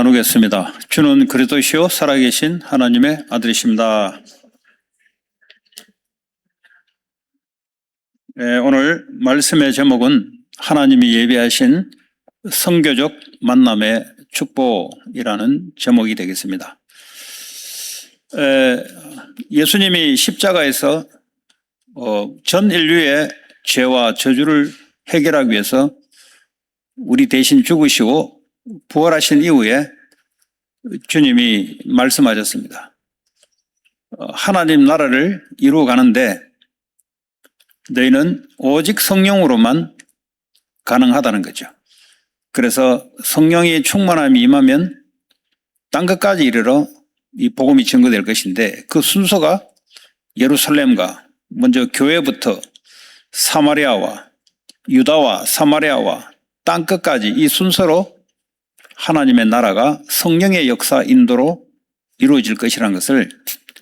나누겠습니다. 주는 그리스도시요 살아계신 하나님의 아들이십니다. 오늘 말씀의 제목은 하나님이 예비하신 성교적 만남의 축복이라는 제목이 되겠습니다. 예수님이 십자가에서 전 인류의 죄와 저주를 해결하기 위해서 우리 대신 죽으시고 부활하신 이후에 주님이 말씀하셨습니다. 하나님 나라를 이루어 가는데 너희는 오직 성령으로만 가능하다는 거죠. 그래서 성령이 충만함이 임하면 땅끝까지 이르러 이 복음이 증거될 것인데 그 순서가 예루살렘과 먼저 교회부터 사마리아와 유다와 사마리아와 땅끝까지 이 순서로 하나님의 나라가 성령의 역사 인도로 이루어질 것이라는 것을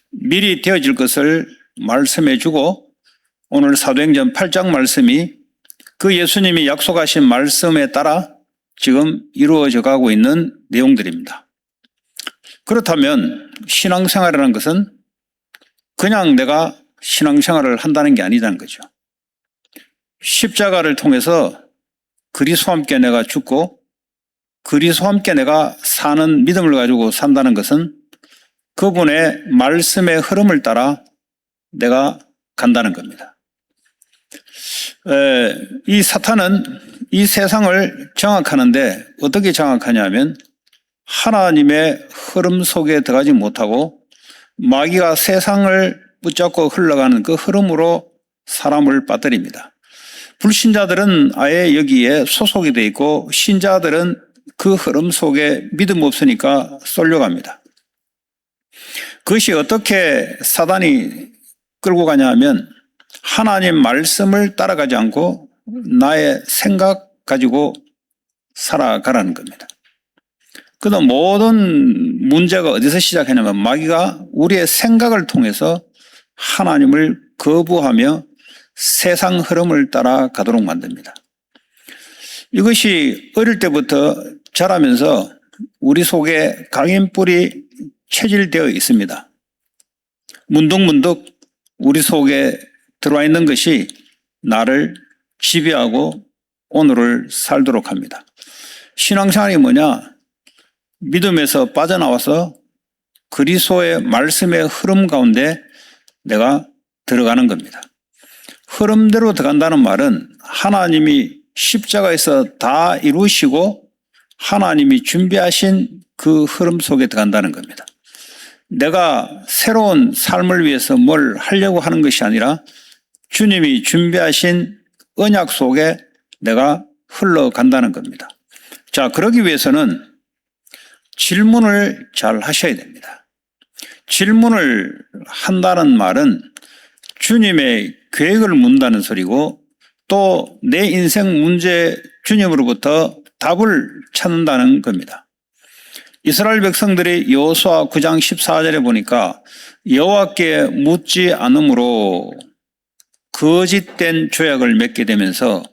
미리 되어질 것을 말씀해 주고 오늘 사도행전 8장 말씀이 그 예수님이 약속하신 말씀에 따라 지금 이루어져 가고 있는 내용들입니다. 그렇다면 신앙생활이라는 것은 그냥 내가 신앙생활을 한다는 게 아니다는 거죠. 십자가를 통해서 그리스도와 함께 내가 죽고 그리스도와 함께 내가 사는 믿음을 가지고 산다는 것은 그분의 말씀의 흐름을 따라 내가 간다는 겁니다. 이 사탄은 이 세상을 정확하는데 어떻게 정확하냐면 하나님의 흐름 속에 들어가지 못하고 마귀가 세상을 붙잡고 흘러가는 그 흐름으로 사람을 빠뜨립니다. 불신자들은 아예 여기에 소속이 되어 있고 신자들은 그 흐름 속에 믿음 없으니까 쏠려갑니다. 그것이 어떻게 사단이 끌고 가냐 하면 하나님 말씀을 따라가지 않고 나의 생각 가지고 살아가라는 겁니다. 그래서 모든 문제가 어디서 시작하냐면 마귀가 우리의 생각을 통해서 하나님을 거부하며 세상 흐름을 따라가도록 만듭니다. 이것이 어릴 때부터 자라면서 우리 속에 각인뿔이 체질되어 있습니다. 문득문득 우리 속에 들어와 있는 것이 나를 지배하고 오늘을 살도록 합니다. 신앙생활이 뭐냐? 믿음에서 빠져나와서 그리스도의 말씀의 흐름 가운데 내가 들어가는 겁니다. 흐름대로 들어간다는 말은 하나님이 십자가에서 다 이루시고 하나님이 준비하신 그 흐름 속에 들어간다는 겁니다. 내가 새로운 삶을 위해서 뭘 하려고 하는 것이 아니라 주님이 준비하신 언약 속에 내가 흘러간다는 겁니다. 자, 그러기 위해서는 질문을 잘 하셔야 됩니다. 질문을 한다는 말은 주님의 계획을 묻는다는 소리고 또 내 인생 문제 주님으로부터 답을 찾는다는 겁니다. 이스라엘 백성들이 여호수아 9장 14절에 보니까 여호와께 묻지 않으므로 거짓된 죄악을 맺게 되면서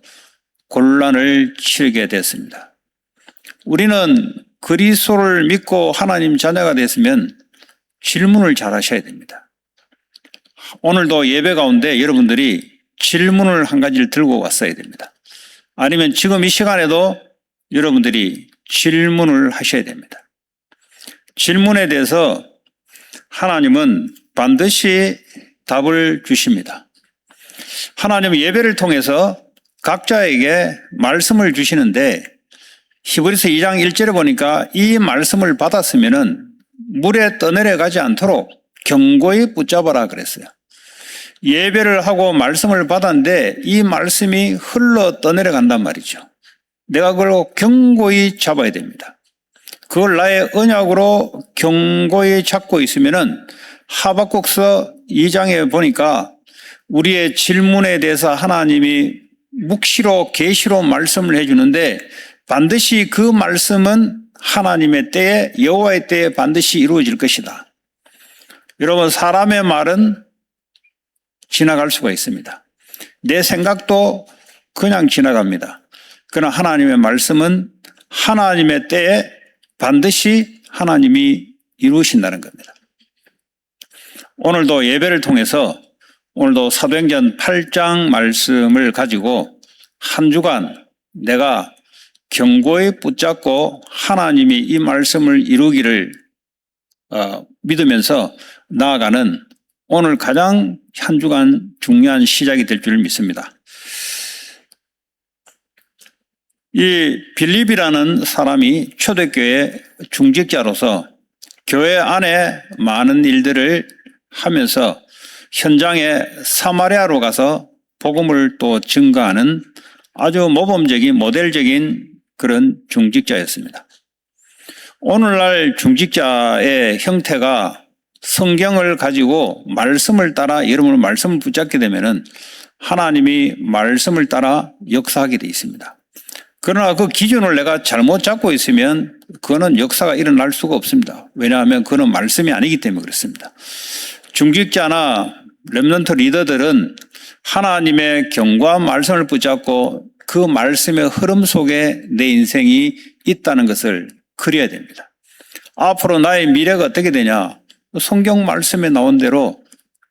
곤란을 치르게 됐습니다. 우리는 그리스도를 믿고 하나님 자녀가 됐으면 질문을 잘 하셔야 됩니다. 오늘도 예배 가운데 여러분들이 질문을 한 가지를 들고 왔어야 됩니다. 아니면 지금 이 시간에도 여러분들이 질문을 하셔야 됩니다. 질문에 대해서 하나님은 반드시 답을 주십니다. 하나님은 예배를 통해서 각자에게 말씀을 주시는데 히브리서 2장 1절에 보니까 이 말씀을 받았으면은 물에 떠내려가지 않도록 견고히 붙잡아라 그랬어요. 예배를 하고 말씀을 받았는데 이 말씀이 흘러 떠내려간단 말이죠. 내가 그걸 견고히 잡아야 됩니다. 그걸 나의 언약으로 견고히 잡고 있으면은 하박국서 2장에 보니까 우리의 질문에 대해서 하나님이 묵시로 계시로 말씀을 해주는데 반드시 그 말씀은 하나님의 때에 여호와의 때에 반드시 이루어질 것이다. 여러분, 사람의 말은 지나갈 수가 있습니다. 내 생각도 그냥 지나갑니다. 그러나 하나님의 말씀은 하나님의 때에 반드시 하나님이 이루신다는 겁니다. 오늘도 예배를 통해서 오늘도 사도행전 8장 말씀을 가지고 한 주간 내가 견고히 붙잡고 하나님이 이 말씀을 이루기를 믿으면서 나아가는 오늘 가장 한 주간 중요한 시작이 될 줄 믿습니다. 이 빌립이라는 사람이 초대교회 중직자로서 교회 안에 많은 일들을 하면서 현장에 사마리아로 가서 복음을 또 증거하는 아주 모범적인 모델적인 그런 중직자였습니다. 오늘날 중직자의 형태가 성경을 가지고 말씀을 따라 여러분 말씀을 붙잡게 되면은 하나님이 말씀을 따라 역사하게 되어 있습니다. 그러나 그 기준을 내가 잘못 잡고 있으면 그거는 역사가 일어날 수가 없습니다. 왜냐하면 그거는 말씀이 아니기 때문에 그렇습니다. 중직자나 렘넌트 리더들은 하나님의 견고한 말씀을 붙잡고 그 말씀의 흐름 속에 내 인생이 있다는 것을 그려야 됩니다. 앞으로 나의 미래가 어떻게 되냐? 성경 말씀에 나온 대로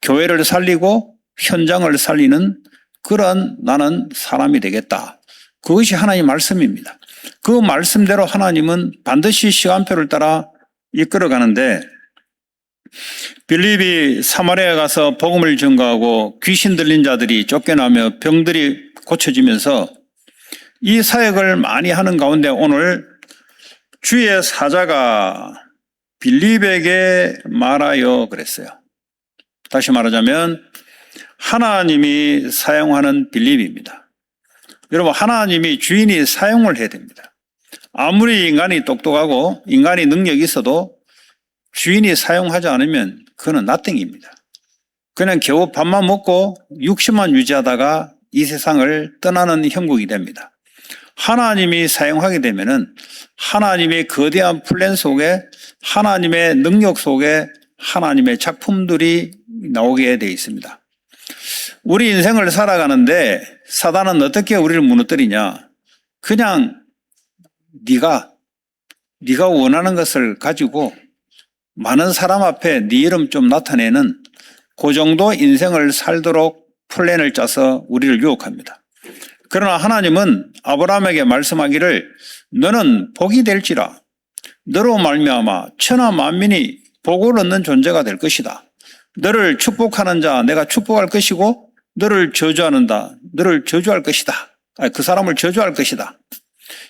교회를 살리고 현장을 살리는 그런 나는 사람이 되겠다. 그것이 하나님의 말씀입니다. 그 말씀대로 하나님은 반드시 시간표를 따라 이끌어가는데 빌립이 사마리아에 가서 복음을 증거하고 귀신 들린 자들이 쫓겨나며 병들이 고쳐지면서 이 사역을 많이 하는 가운데 오늘 주의 사자가 빌립에게 말하여 그랬어요. 다시 말하자면 하나님이 사용하는 빌립입니다. 여러분 하나님이 주인이 사용을 해야 됩니다. 아무리 인간이 똑똑하고 인간이 능력이 있어도 주인이 사용하지 않으면 그거는 nothing입니다. 그냥 겨우 밥만 먹고 육신만 유지하다가 이 세상을 떠나는 형국이 됩니다. 하나님이 사용하게 되면은 하나님의 거대한 플랜 속에 하나님의 능력 속에 하나님의 작품들이 나오게 되어 있습니다. 우리 인생을 살아가는데 사단은 어떻게 우리를 무너뜨리냐? 그냥 네가 원하는 것을 가지고 많은 사람 앞에 네 이름 좀 나타내는 그 정도 인생을 살도록 플랜을 짜서 우리를 유혹합니다. 그러나 하나님은 아브라함에게 말씀하기를 너는 복이 될지라 너로 말미암아 천하 만민이 복을 얻는 존재가 될 것이다. 너를 축복하는 자 내가 축복할 것이고 너를 저주하는 자 너를 저주할 것이다. 그 사람을 저주할 것이다.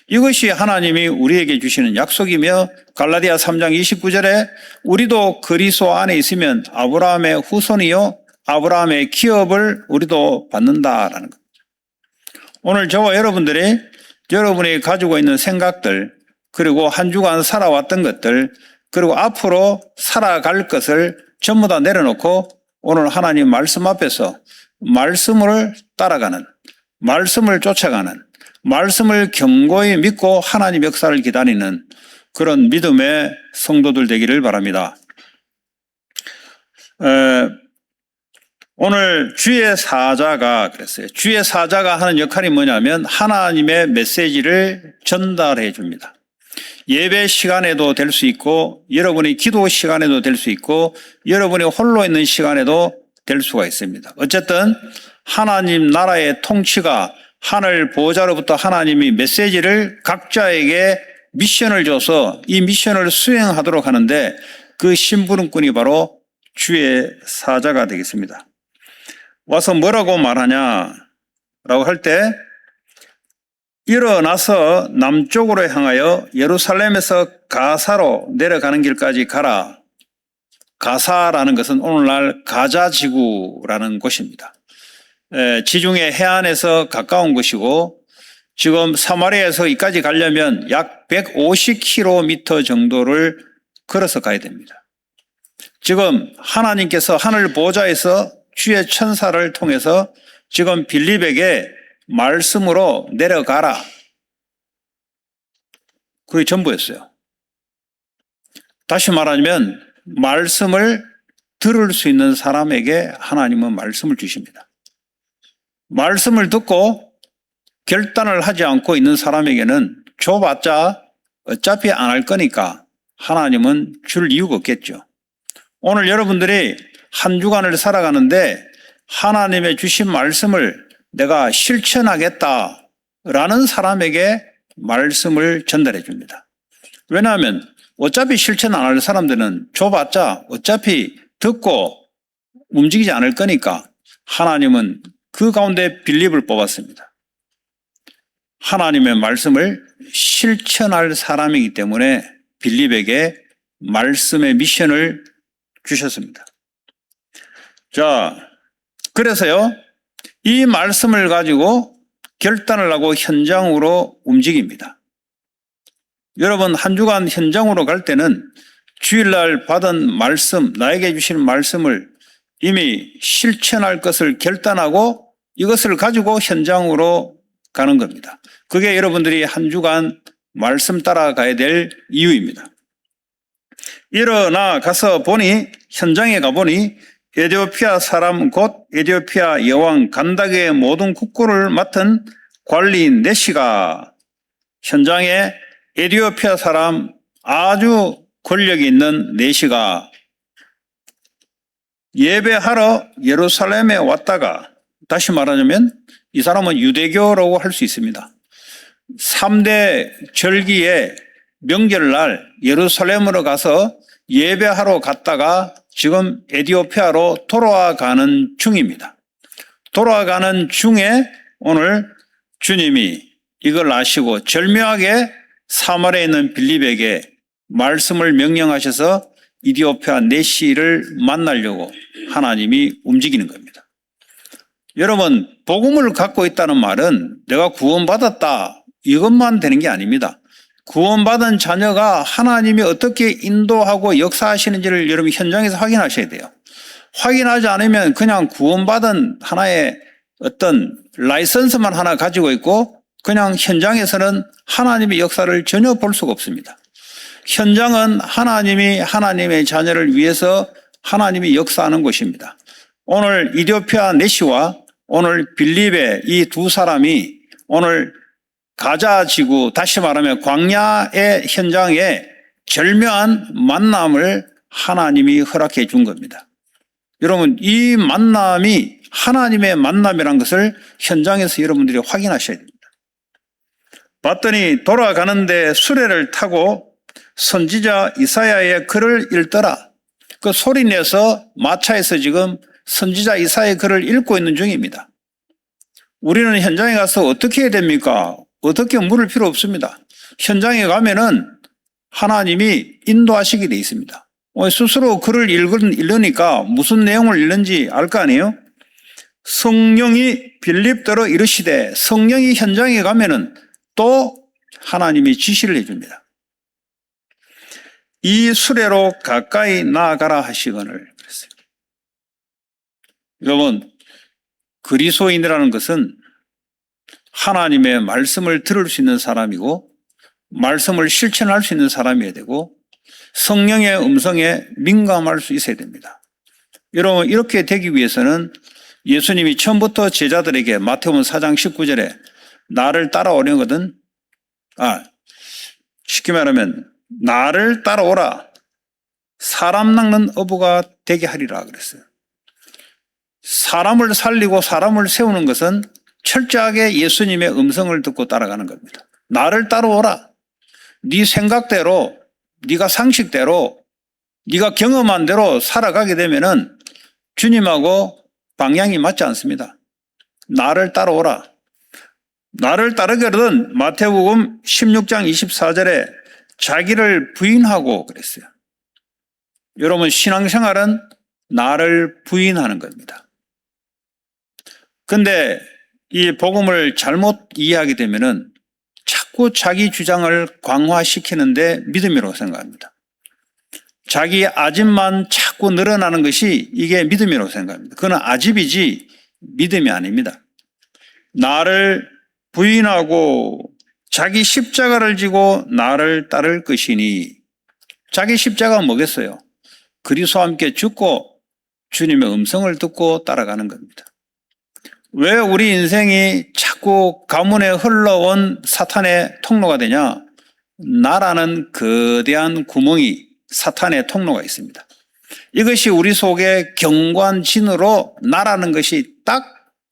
이것이 하나님이 우리에게 주시는 약속이며 갈라디아 3장 29절에 우리도 그리스도 안에 있으면 아브라함의 후손이요 아브라함의 기업을 우리도 받는다라는 것. 오늘 저와 여러분이 가지고 있는 생각들 그리고 한 주간 살아왔던 것들 그리고 앞으로 살아갈 것을 전부 다 내려놓고 오늘 하나님 말씀 앞에서 말씀을 따라가는 말씀을 쫓아가는 말씀을 견고히 믿고 하나님 역사를 기다리는 그런 믿음의 성도들 되기를 바랍니다. 오늘 주의 사자가 그랬어요. 주의 사자가 하는 역할이 뭐냐면 하나님의 메시지를 전달해 줍니다. 예배 시간에도 될 수 있고 여러분이 기도 시간에도 될 수 있고 여러분이 홀로 있는 시간에도 될 수가 있습니다. 어쨌든 하나님 나라의 통치가 하늘 보호자로부터 하나님이 메시지를 각자에게 미션을 줘서 이 미션을 수행하도록 하는데 그 심부름꾼이 바로 주의 사자가 되겠습니다. 와서 뭐라고 말하냐라고 할 때 일어나서 남쪽으로 향하여 예루살렘에서 가사로 내려가는 길까지 가라. 가사라는 것은 오늘날 가자지구라는 곳입니다. 지중해 해안에서 가까운 곳이고 지금 사마리아에서 이까지 가려면 약 150km 정도를 걸어서 가야 됩니다. 지금 하나님께서 하늘 보좌에서 주의 천사를 통해서 지금 빌립에게 말씀으로 내려가라. 그게 전부였어요. 다시 말하면 말씀을 들을 수 있는 사람에게 하나님은 말씀을 주십니다. 말씀을 듣고 결단을 하지 않고 있는 사람에게는 줘봤자 어차피 안 할 거니까 하나님은 줄 이유가 없겠죠. 오늘 여러분들이 한 주간을 살아가는데 하나님의 주신 말씀을 내가 실천하겠다라는 사람에게 말씀을 전달해 줍니다. 왜냐하면 어차피 실천 안 할 사람들은 줘봤자 어차피 듣고 움직이지 않을 거니까 하나님은 그 가운데 빌립을 뽑았습니다. 하나님의 말씀을 실천할 사람이기 때문에 빌립에게 말씀의 미션을 주셨습니다. 자, 그래서요, 이 말씀을 가지고 결단을 하고 현장으로 움직입니다. 여러분, 한 주간 현장으로 갈 때는 주일날 받은 말씀, 나에게 주신 말씀을 이미 실천할 것을 결단하고 이것을 가지고 현장으로 가는 겁니다. 그게 여러분들이 한 주간 말씀 따라가야 될 이유입니다. 일어나 가서 보니, 현장에 가보니 에디오피아 사람 곧 에디오피아 여왕 간다게의 모든 국고를 맡은 관리인 네시가 현장에 에디오피아 사람 아주 권력이 있는 네시가 예배하러 예루살렘에 왔다가, 다시 말하자면 이 사람은 유대교라고 할 수 있습니다. 3대 절기의 명절날 예루살렘으로 가서 예배하러 갔다가 지금 에디오피아로 돌아가는 중입니다. 돌아가는 중에 오늘 주님이 이걸 아시고 절묘하게 사마리아에 있는 빌립에게 말씀을 명령하셔서 에디오피아 네시를 만나려고 하나님이 움직이는 겁니다. 여러분, 복음을 갖고 있다는 말은 내가 구원받았다 이것만 되는 게 아닙니다. 구원받은 자녀가 하나님이 어떻게 인도하고 역사하시는지를 여러분 현장에서 확인하셔야 돼요. 확인하지 않으면 그냥 구원받은 하나의 어떤 라이선스만 하나 가지고 있고 그냥 현장에서는 하나님의 역사를 전혀 볼 수가 없습니다. 현장은 하나님이 하나님의 자녀를 위해서 하나님이 역사하는 곳입니다. 오늘 에디오피아 네시와 오늘 빌립의 이 두 사람이 오늘 가자 지구, 다시 말하면 광야의 현장에 절묘한 만남을 하나님이 허락해 준 겁니다. 여러분, 이 만남이 하나님의 만남이라는 것을 현장에서 여러분들이 확인하셔야 됩니다. 봤더니 돌아가는데 수레를 타고 선지자 이사야의 글을 읽더라. 그 소리내서 마차에서 지금 선지자 이사야의 글을 읽고 있는 중입니다. 우리는 현장에 가서 어떻게 해야 됩니까? 어떻게 물을 필요 없습니다. 현장에 가면은 하나님이 인도하시게 돼 있습니다. 스스로 글을 읽으니까 무슨 내용을 읽는지 알 거 아니에요? 성령이 빌립더러 이르시되, 성령이 현장에 가면은 또 하나님이 지시를 해줍니다. 이 수레로 가까이 나아가라 하시거늘 그랬어요. 여러분, 그리스도인이라는 것은 하나님의 말씀을 들을 수 있는 사람이고 말씀을 실천할 수 있는 사람이어야 되고 성령의 음성에 민감할 수 있어야 됩니다. 여러분, 이렇게 되기 위해서는 예수님이 처음부터 제자들에게 마태복음 4장 19절에 나를 따라오려거든, 쉽게 말하면 나를 따라오라, 사람 낚는 어부가 되게 하리라 그랬어요. 사람을 살리고 사람을 세우는 것은 철저하게 예수님의 음성을 듣고 따라가는 겁니다. 나를 따라오라. 네 생각대로, 네가 상식대로, 네가 경험한 대로 살아가게 되면은 주님하고 방향이 맞지 않습니다. 나를 따라오라. 나를 따르거든 마태복음 16장 24절에 자기를 부인하고 그랬어요. 여러분, 신앙생활은 나를 부인하는 겁니다. 근데 이 복음을 잘못 이해하게 되면은 자꾸 자기 주장을 강화시키는데 믿음이라고 생각합니다. 자기 아집만 자꾸 늘어나는 것이 이게 믿음이라고 생각합니다. 그건 아집이지 믿음이 아닙니다. 나를 부인하고 자기 십자가를 지고 나를 따를 것이니, 자기 십자가가 뭐겠어요? 그리스도와 함께 죽고 주님의 음성을 듣고 따라가는 겁니다. 왜 우리 인생이 자꾸 가문에 흘러온 사탄의 통로가 되냐? 나라는 거대한 구멍이 사탄의 통로가 있습니다. 이것이 우리 속에 경관진으로 나라는 것이 딱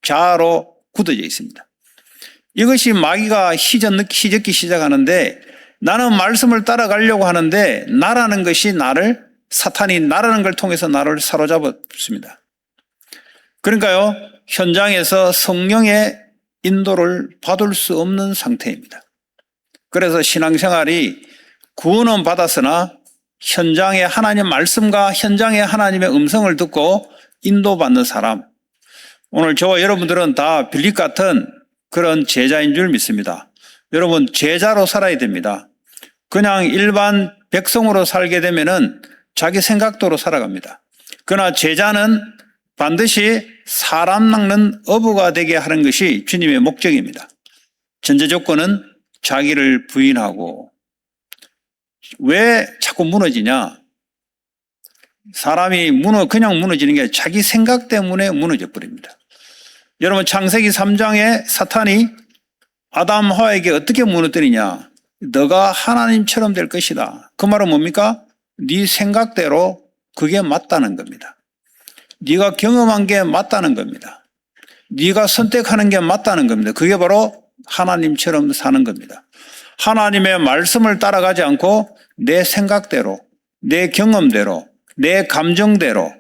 좌로 굳어져 있습니다. 이것이 마귀가 희젓기 시작하는데 나는 말씀을 따라가려고 하는데 나라는 것이 사탄이 나라는 걸 통해서 나를 사로잡았습니다. 그러니까요, 현장에서 성령의 인도를 받을 수 없는 상태입니다. 그래서 신앙생활이 구원은 받았으나 현장의 하나님 말씀과 현장의 하나님의 음성을 듣고 인도받는 사람, 오늘 저와 여러분들은 다 빌립 같은 그런 제자인 줄 믿습니다. 여러분, 제자로 살아야 됩니다. 그냥 일반 백성으로 살게 되면은 자기 생각대로 살아갑니다. 그러나 제자는 반드시 사람 낚는 어부가 되게 하는 것이 주님의 목적입니다. 전제 조건은 자기를 부인하고. 왜 자꾸 무너지냐? 사람이 그냥 무너지는 게 자기 생각 때문에 무너져 버립니다. 여러분, 창세기 3장에 사탄이 아담 하와에게 어떻게 무너뜨리냐? 너가 하나님처럼 될 것이다. 그 말은 뭡니까? 네 생각대로 그게 맞다는 겁니다. 네가 경험한 게 맞다는 겁니다. 네가 선택하는 게 맞다는 겁니다. 그게 바로 하나님처럼 사는 겁니다. 하나님의 말씀을 따라가지 않고 내 생각대로, 내 경험대로, 내 감정대로,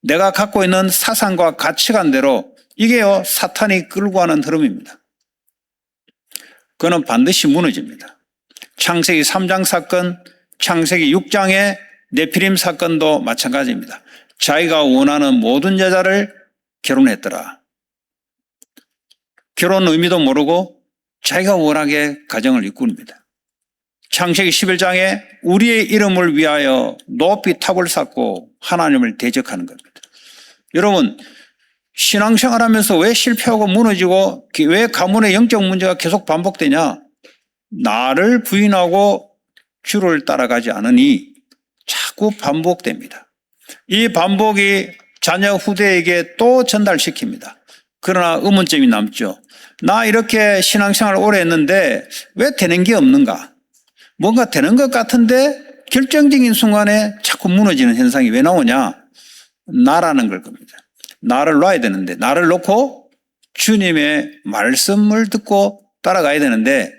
내가 갖고 있는 사상과 가치관대로, 이게요 사탄이 끌고 가는 흐름입니다. 그는 반드시 무너집니다. 창세기 3장 사건, 창세기 6장의 네피림 사건도 마찬가지입니다. 자기가 원하는 모든 여자를 결혼했더라. 결혼 의미도 모르고 자기가 원하게 가정을 이꿉니다. 창세기 11장에 우리의 이름을 위하여 높이 탑을 쌓고 하나님을 대적하는 겁니다. 여러분, 신앙생활하면서 왜 실패하고 무너지고 왜 가문의 영적 문제가 계속 반복되냐? 나를 부인하고 주를 따라가지 않으니 자꾸 반복됩니다. 이 반복이 자녀 후대에게 또 전달시킵니다. 그러나 의문점이 남죠. 나 이렇게 신앙생활을 오래 했는데 왜 되는 게 없는가? 뭔가 되는 것 같은데 결정적인 순간에 자꾸 무너지는 현상이 왜 나오냐? 나라는 걸 겁니다. 나를 놔야 되는데, 나를 놓고 주님의 말씀을 듣고 따라가야 되는데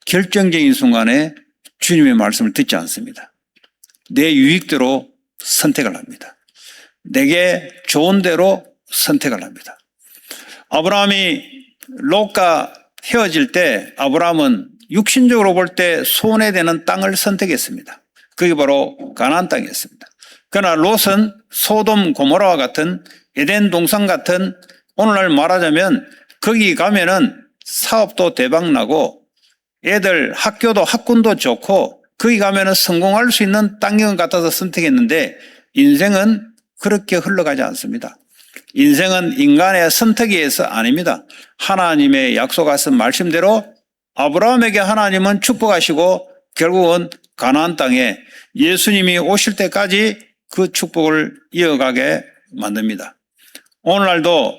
결정적인 순간에 주님의 말씀을 듣지 않습니다. 내 유익대로 선택을 합니다. 내게 좋은 대로 선택을 합니다. 아브라함이 롯과 헤어질 때 아브라함은 육신적으로 볼 때 손해되는 땅을 선택했습니다. 그게 바로 가나안 땅이었습니다. 그러나 롯은 소돔 고모라와 같은 에덴 동산 같은, 오늘날 말하자면 거기 가면은 사업도 대박나고 애들 학군도 좋고 거기 가면은 성공할 수 있는 땅인 것 같아서 선택했는데 인생은 그렇게 흘러가지 않습니다. 인생은 인간의 선택에 의해서 아닙니다. 하나님의 약속하신 말씀대로 아브라함에게 하나님은 축복하시고 결국은 가나안 땅에 예수님이 오실 때까지 그 축복을 이어가게 만듭니다. 오늘날도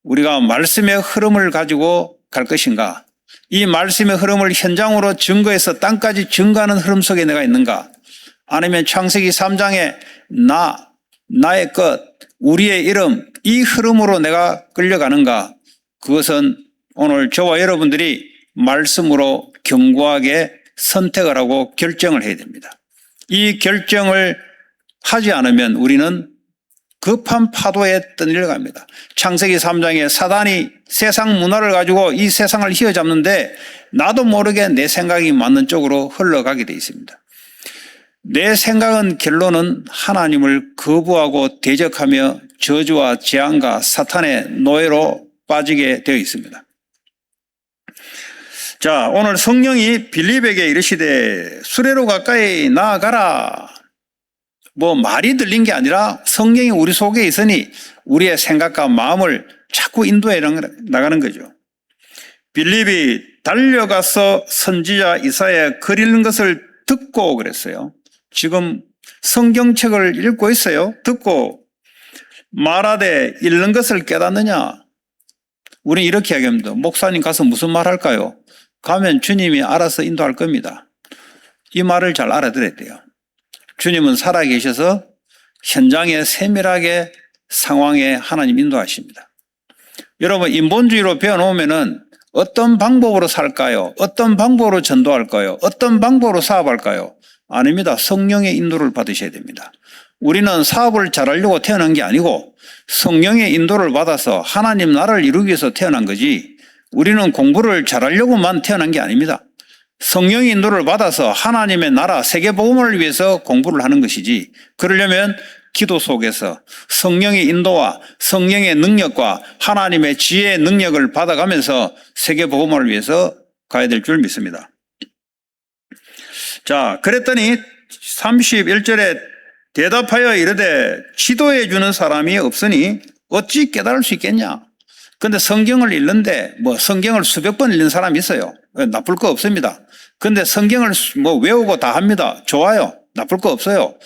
우리가 말씀의 흐름을 가지고 갈 것인가? 이 말씀의 흐름을 현장으로 증거해서 땅까지 증거하는 흐름 속에 내가 있는가? 아니면 창세기 3장에 나의 것, 우리의 이름, 이 흐름으로 내가 끌려가는가? 그것은 오늘 저와 여러분들이 말씀으로 견고하게 선택을 하고 결정을 해야 됩니다. 이 결정을 하지 않으면 우리는 급한 파도에 떠밀려갑니다. 창세기 3장에 사단이 세상 문화를 가지고 이 세상을 휘어잡는데 나도 모르게 내 생각이 맞는 쪽으로 흘러가게 되어 있습니다. 내 생각은 결론은 하나님을 거부하고 대적하며 저주와 재앙과 사탄의 노예로 빠지게 되어 있습니다. 자, 오늘 성령이 빌립에게 이르시되 수레로 가까이 나아가라. 말이 들린 게 아니라 성령이 우리 속에 있으니 우리의 생각과 마음을 자꾸 인도해 나가는 거죠. 빌립이 달려가서 선지자 이사야의 글 읽는 것을 듣고 그랬어요. 지금 성경책을 읽고 있어요. 듣고 말하되 읽는 것을 깨닫느냐? 우리는 이렇게 얘기합니다. 목사님 가서 무슨 말 할까요? 가면 주님이 알아서 인도할 겁니다. 이 말을 잘 알아들어야 돼요. 주님은 살아계셔서 현장에 세밀하게 상황에 하나님 인도하십니다. 여러분, 인본주의로 배워놓으면은 어떤 방법으로 살까요? 어떤 방법으로 전도할까요? 어떤 방법으로 사업할까요? 아닙니다. 성령의 인도를 받으셔야 됩니다. 우리는 사업을 잘하려고 태어난 게 아니고 성령의 인도를 받아서 하나님 나라를 이루기 위해서 태어난 거지, 우리는 공부를 잘하려고만 태어난 게 아닙니다. 성령의 인도를 받아서 하나님의 나라 세계복음을 위해서 공부를 하는 것이지, 그러려면 기도 속에서 성령의 인도와 성령의 능력과 하나님의 지혜의 능력을 받아가면서 세계복음을 위해서 가야 될 줄 믿습니다. 자, 그랬더니 31절에 대답하여 이르되 지도해 주는 사람이 없으니 어찌 깨달을 수 있겠냐. 근데 성경을 읽는데 성경을 수백 번 읽는 사람이 있어요. 나쁠 거 없습니다. 근데 성경을 외우고 다 합니다. 좋아요. 나쁠 거 없어요.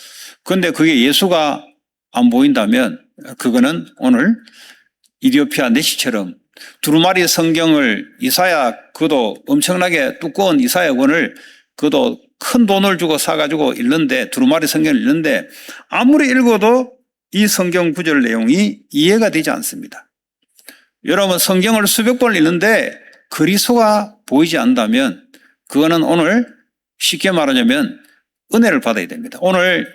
근데 그게 예수가 안 보인다면 그거는 오늘 이디오피아 내시처럼 두루마리 성경을 그도 엄청나게 두꺼운 이사야권을 그도 큰 돈을 주고 사가지고 읽는데, 두루마리 성경을 읽는데 아무리 읽어도 이 성경 구절 내용이 이해가 되지 않습니다. 여러분, 성경을 수백 번 읽는데 그리스도가 보이지 않는다면 그거는 오늘 쉽게 말하자면 은혜를 받아야 됩니다. 오늘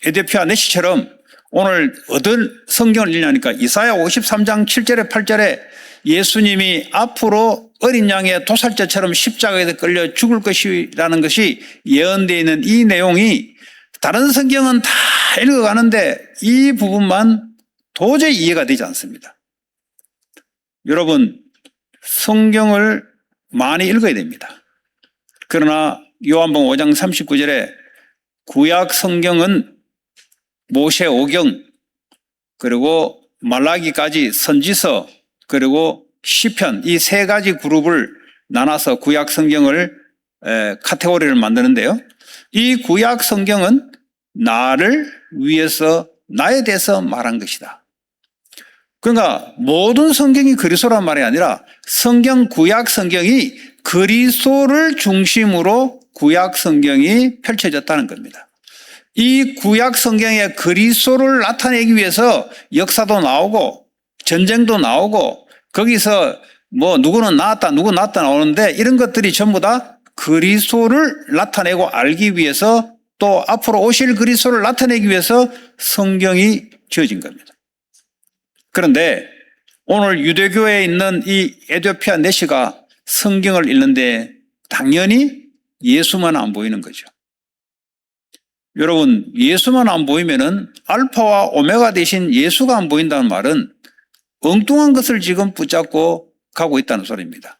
에디오피아 내시처럼 오늘 어떤 성경을 읽냐니까 이사야 53장 7절에 8절에 예수님이 앞으로 어린 양의 도살자처럼 십자가에 끌려 죽을 것이라는 것이 예언되어 있는 이 내용이 다른 성경은 다 읽어가는데 이 부분만 도저히 이해가 되지 않습니다. 여러분, 성경을 많이 읽어야 됩니다. 그러나 요한복음 5장 39절에 구약 성경은 모세 오경, 그리고 말라기까지 선지서, 그리고 시편, 이 세 가지 그룹을 나눠서 구약 성경을 카테고리를 만드는데요. 이 구약 성경은 나를 위해서, 나에 대해서 말한 것이다. 그러니까 모든 성경이 그리스도란 말이 아니라 구약 성경이 그리스도를 중심으로 구약 성경이 펼쳐졌다는 겁니다. 이 구약 성경에 그리스도를 나타내기 위해서 역사도 나오고 전쟁도 나오고 거기서 누구는 나왔다 누구 나왔다 나오는데, 이런 것들이 전부 다 그리스도를 나타내고 알기 위해서, 또 앞으로 오실 그리스도를 나타내기 위해서 성경이 지어진 겁니다. 그런데 오늘 유대교에 있는 이 에디오피아 내시가 성경을 읽는데 당연히 예수만 안 보이는 거죠. 여러분, 예수만 안 보이면은 알파와 오메가 대신 예수가 안 보인다는 말은 엉뚱한 것을 지금 붙잡고 가고 있다는 소리입니다.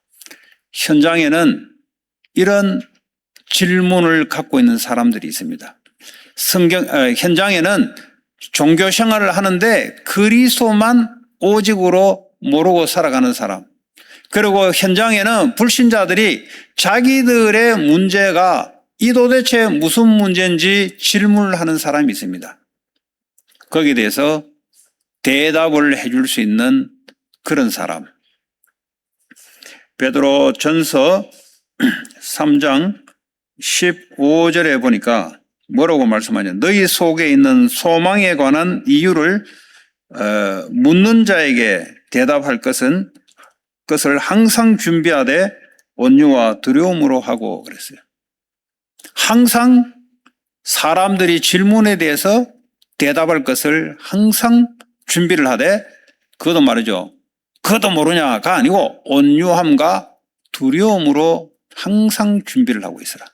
현장에는 이런 질문을 갖고 있는 사람들이 있습니다. 현장에는 종교 생활을 하는데 그리스도만 오직으로 모르고 살아가는 사람, 그리고 현장에는 불신자들이 자기들의 문제가 이 도대체 무슨 문제인지 질문을 하는 사람이 있습니다. 거기에 대해서 대답을 해줄 수 있는 그런 사람. 베드로 전서 3장 15절에 보니까 뭐라고 말씀하냐. 너희 속에 있는 소망에 관한 이유를 묻는 자에게 대답할 것을 항상 준비하되 온유와 두려움으로 하고 그랬어요. 항상 사람들이 질문에 대해서 대답할 것을 항상 준비를 하되, 그것도 말이죠. 그것도 모르냐가 아니고 온유함과 두려움으로 항상 준비를 하고 있어라.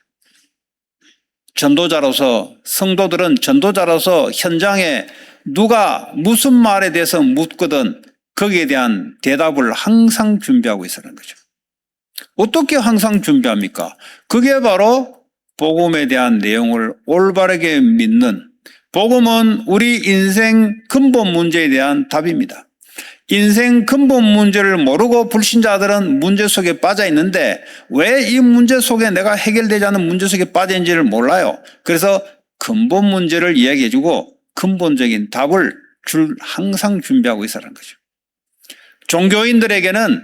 전도자로서, 성도들은 전도자로서 현장에 누가 무슨 말에 대해서 묻거든 거기에 대한 대답을 항상 준비하고 있으라는 거죠. 어떻게 항상 준비합니까? 그게 바로 복음에 대한 내용을 올바르게 믿는, 복음은 우리 인생 근본 문제에 대한 답입니다. 인생 근본 문제를 모르고 불신자들은 문제 속에 빠져 있는데 왜 이 문제 속에 내가 해결되지 않은 문제 속에 빠져 있는지를 몰라요. 그래서 근본 문제를 이야기해주고 근본적인 답을 항상 준비하고 있으라는 거죠. 종교인들에게는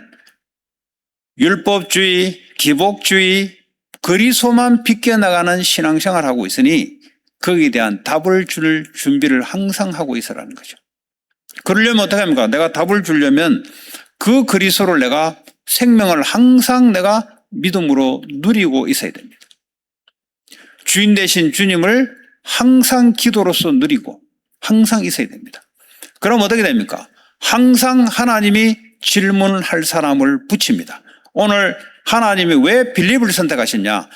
율법주의, 기복주의, 그리스도만 비껴나가는 신앙생활을 하고 있으니 거기에 대한 답을 줄 준비를 항상 하고 있으라는 거죠. 그러려면 어떻게 합니까? 내가 답을 주려면 그 그리스도를 내가 생명을 항상 내가 믿음으로 누리고 있어야 됩니다. 주인 되신 주님을 항상 기도로서 누리고 항상 있어야 됩니다. 그럼 어떻게 됩니까? 항상 하나님이 질문을 할 사람을 붙입니다. 오늘 하나님이 왜 빌립을 선택하셨냐?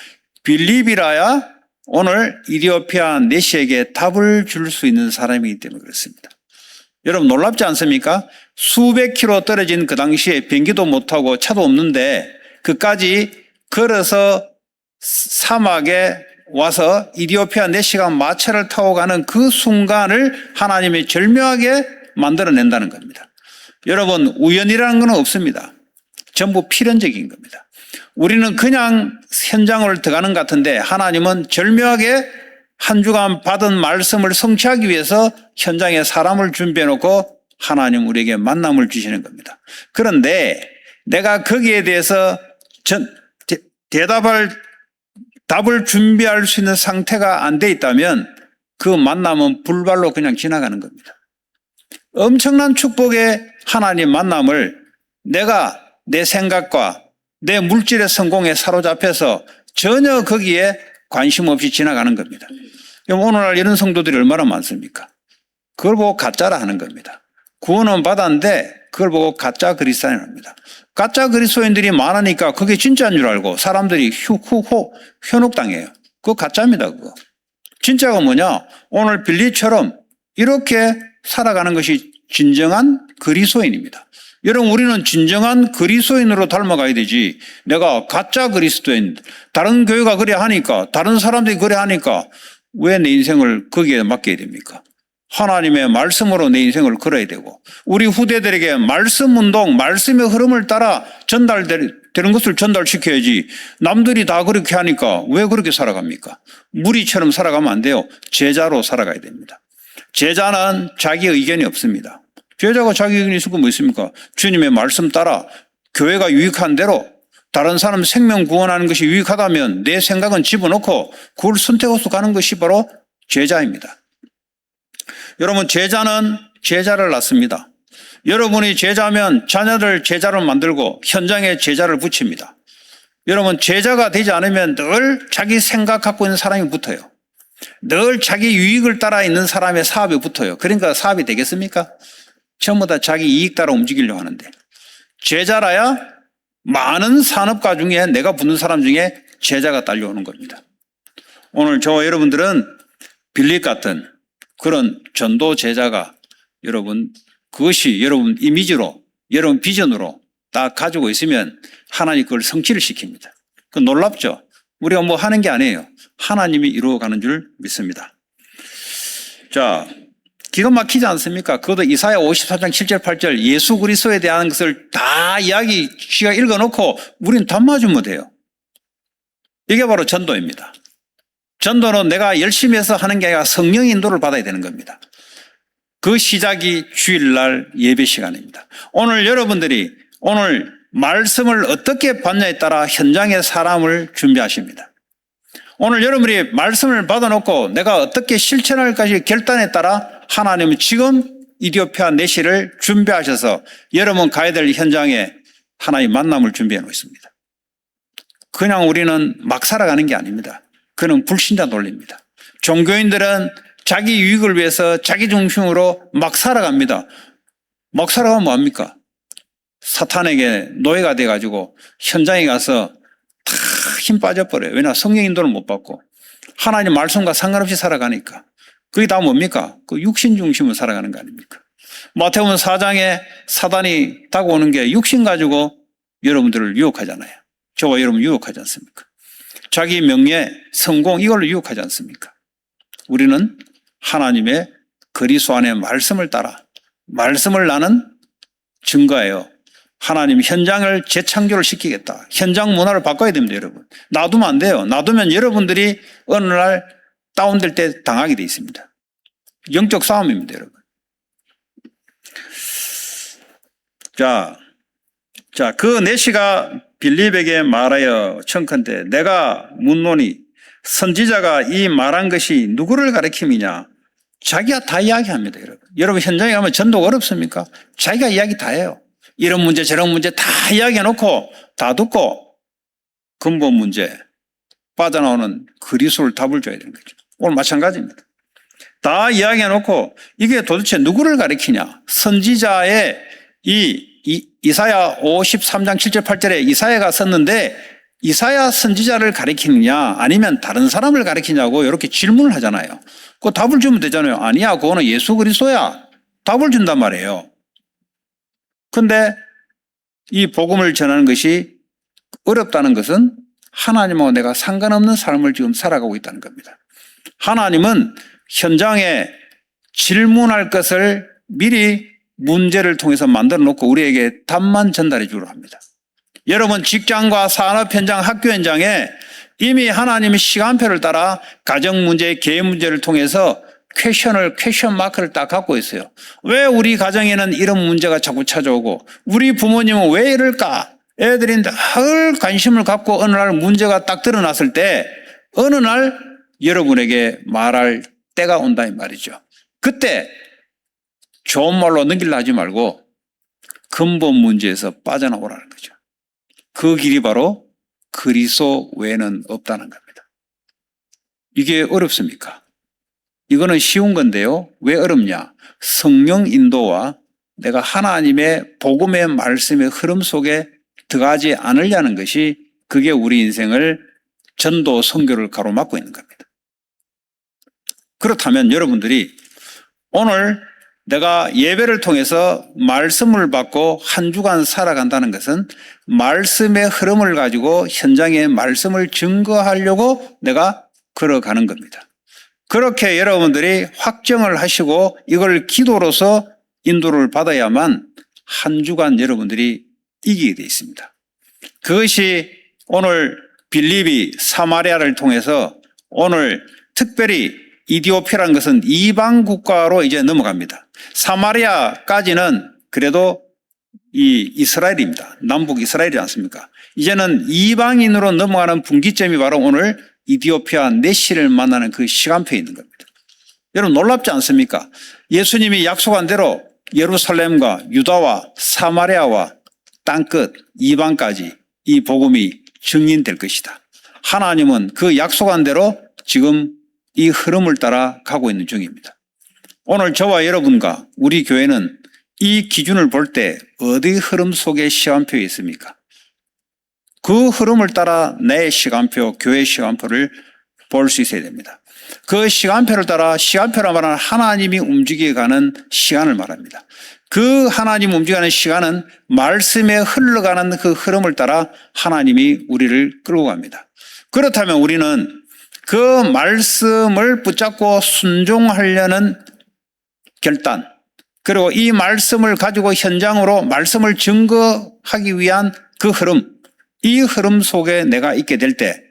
빌립이라야 오늘 이디오피아 내시에게 답을 줄 수 있는 사람이기 때문에 그렇습니다. 여러분 놀랍지 않습니까? 수백 킬로 떨어진 그 당시에 비행기도 못하고 차도 없는데 그까지 걸어서 사막에 와서 이디오피아 내시가 마차를 타고 가는 그 순간을 하나님이 절묘하게 만들어낸다는 겁니다. 여러분 우연이라는 건 없습니다. 전부 필연적인 겁니다. 우리는 그냥 현장을 들어가는 것 같은데 하나님은 절묘하게 한 주간 받은 말씀을 성취하기 위해서 현장에 사람을 준비해 놓고 하나님 우리에게 만남을 주시는 겁니다. 그런데 내가 거기에 대해서 답을 준비할 수 있는 상태가 안 돼 있다면 그 만남은 불발로 그냥 지나가는 겁니다. 엄청난 축복의 하나님 만남을 내가 내 생각과 내 물질의 성공에 사로잡혀서 전혀 거기에 관심 없이 지나가는 겁니다. 오늘날 이런 성도들이 얼마나 많습니까? 그걸 보고 가짜라 하는 겁니다. 구원은 받았는데 그걸 보고 가짜 그리스도인 합니다. 가짜 그리스도인들이 많으니까 그게 진짜인 줄 알고 사람들이 현혹당해요. 그거 가짜입니다. 그거. 진짜가 뭐냐? 오늘 빌립처럼 이렇게 살아가는 것이 진정한 그리스도인입니다. 여러분 우리는 진정한 그리스도인으로 닮아가야 되지 내가 가짜 그리스도인 다른 교회가 그래 하니까 다른 사람들이 그래 하니까 왜 내 인생을 거기에 맡겨야 됩니까? 하나님의 말씀으로 내 인생을 걸어야 되고 우리 후대들에게 말씀 운동 말씀의 흐름을 따라 전달되는 것을 전달시켜야지 남들이 다 그렇게 하니까 왜 그렇게 살아갑니까? 무리처럼 살아가면 안 돼요. 제자로 살아가야 됩니다. 제자는 자기 의견이 없습니다. 제자가 자기 의견이 있을 거 뭐 있습니까? 주님의 말씀 따라 교회가 유익한 대로 다른 사람 생명 구원하는 것이 유익하다면 내 생각은 집어넣고 그걸 선택해서 가는 것이 바로 제자입니다. 여러분 제자는 제자를 낳습니다. 여러분이 제자면 자녀들 제자로 만들고 현장에 제자를 붙입니다. 여러분 제자가 되지 않으면 늘 자기 생각 갖고 있는 사람이 붙어요. 늘 자기 유익을 따라 있는 사람의 사업에 붙어요. 그러니까 사업이 되겠습니까? 전부 다 자기 이익 따라 움직이려고 하는데 제자라야 많은 산업가 중에 내가 붙는 사람 중에 제자가 딸려오는 겁니다. 오늘 저와 여러분들은 빌립 같은 그런 전도 제자가 여러분 그것이 여러분 이미지로 여러분 비전으로 다 가지고 있으면 하나님 그걸 성취를 시킵니다. 그 놀랍죠? 우리가 뭐 하는 게 아니에요. 하나님이 이루어가는 줄 믿습니다. 자, 기가 막히지 않습니까? 그것도 이사야 54장 7절 8절 예수 그리스도에 대한 것을 다 이야기 지가 읽어놓고 우리는 다 맞으면 돼요. 이게 바로 전도입니다. 전도는 내가 열심히 해서 하는 게 아니라 성령의 인도를 받아야 되는 겁니다. 그 시작이 주일날 예배 시간입니다. 오늘 여러분들이 오늘 말씀을 어떻게 받냐에 따라 현장의 사람을 준비하십니다. 오늘 여러분이 말씀을 받아놓고 내가 어떻게 실천할까지 결단에 따라 하나님은 지금 이디오피아 내시를 준비하셔서 여러분 가야 될 현장에 하나의 만남을 준비해 놓습니다. 그냥 우리는 막 살아가는 게 아닙니다. 그는 불신자 논리입니다. 종교인들은 자기 유익을 위해서 자기 중심으로 막 살아갑니다. 막 살아가면 뭐합니까? 사탄에게 노예가 돼가지고 현장에 가서 다 힘 빠져버려요. 왜냐? 성령 인도를 못 받고 하나님 말씀과 상관없이 살아가니까. 그게 다 뭡니까? 그 육신 중심으로 살아가는 거 아닙니까? 마태복음 4장에 사단이 다가오는 게 육신 가지고 여러분들을 유혹하잖아요. 저와 여러분 유혹하지 않습니까? 자기 명예, 성공 이걸로 유혹하지 않습니까? 우리는 하나님의 그리스도 안의 말씀을 따라 말씀을 나는 증거예요. 하나님 현장을 재창조를 시키겠다. 현장 문화를 바꿔야 됩니다, 여러분. 놔두면 안 돼요. 놔두면 여러분들이 어느 날 다운될 때 당하게 돼 있습니다. 영적 싸움입니다, 여러분. 자, 그 내시가 빌립에게 말하여 청컨대 내가 묻노니 선지자가 이 말한 것이 누구를 가리킴이냐. 자기가 다 이야기합니다. 여러분 현장에 가면 전도가 어렵습니까? 자기가 이야기 다 해요. 이런 문제 저런 문제 다 이야기해놓고 다 듣고 근본 문제 빠져나오는 그리스도를 답을 줘야 되는 거죠. 오늘 마찬가지입니다. 다 이야기해놓고 이게 도대체 누구를 가리키냐. 선지자의 이사야 53장 7절 8절에 이사야가 썼는데 이사야 선지자를 가리키느냐 아니면 다른 사람을 가리키냐고 이렇게 질문을 하잖아요. 그 답을 주면 되잖아요. 아니야, 그거는 예수 그리스도야. 답을 준단 말이에요. 근데 이 복음을 전하는 것이 어렵다는 것은 하나님하고 내가 상관없는 삶을 지금 살아가고 있다는 겁니다. 하나님은 현장에 질문할 것을 미리 문제를 통해서 만들어 놓고 우리에게 답만 전달해 주려 합니다. 여러분 직장과 산업 현장, 학교 현장에 이미 하나님이 시간표를 따라 가정 문제, 개인 문제를 통해서 퀘션 마크를 딱 갖고 있어요. 왜 우리 가정에는 이런 문제가 자꾸 찾아오고 우리 부모님은 왜 이럴까? 애들이 늘 관심을 갖고 어느 날 문제가 딱 드러났을 때 어느 날 여러분에게 말할 때가 온다 이 말이죠. 그때 좋은 말로 넘기려 하지 말고 근본 문제에서 빠져나오라는 거죠. 그 길이 바로 그리스도 외에는 없다는 겁니다. 이게 어렵습니까? 이거는 쉬운 건데요. 왜 어렵냐? 성령 인도와 내가 하나님의 복음의 말씀의 흐름 속에 들어가지 않으려는 것이 그게 우리 인생을 전도 선교를 가로막고 있는 겁니다. 그렇다면 여러분들이 오늘 내가 예배를 통해서 말씀을 받고 한 주간 살아간다는 것은 말씀의 흐름을 가지고 현장에 말씀을 증거하려고 내가 걸어가는 겁니다. 그렇게 여러분들이 확정을 하시고 이걸 기도로서 인도를 받아야만 한 주간 여러분들이 이기게 되어 있습니다. 그것이 오늘 빌립이 사마리아를 통해서 오늘 특별히 이디오피아라는 것은 이방 국가로 이제 넘어갑니다. 사마리아까지는 그래도 이 이스라엘입니다. 남북 이스라엘이지 않습니까? 이제는 이방인으로 넘어가는 분기점이 바로 오늘 이디오피아 내시를 만나는 그 시간표에 있는 겁니다. 여러분 놀랍지 않습니까? 예수님이 약속한 대로 예루살렘과 유다와 사마리아와 땅끝 이방까지 이 복음이 증인될 것이다. 하나님은 그 약속한 대로 지금 이 흐름을 따라 가고 있는 중입니다. 오늘 저와 여러분과 우리 교회는 이 기준을 볼 때 어디 흐름 속에 시간표에 있습니까? 그 흐름을 따라 내 시간표, 교회 시간표를 볼 수 있어야 됩니다. 그 시간표를 따라 시간표라 말하는 하나님이 움직여가는 시간을 말합니다. 그 하나님 움직이는 시간은 말씀에 흘러가는 그 흐름을 따라 하나님이 우리를 끌고 갑니다. 그렇다면 우리는 그 말씀을 붙잡고 순종하려는 결단, 그리고 이 말씀을 가지고 현장으로 말씀을 증거하기 위한 그 흐름, 이 흐름 속에 내가 있게 될 때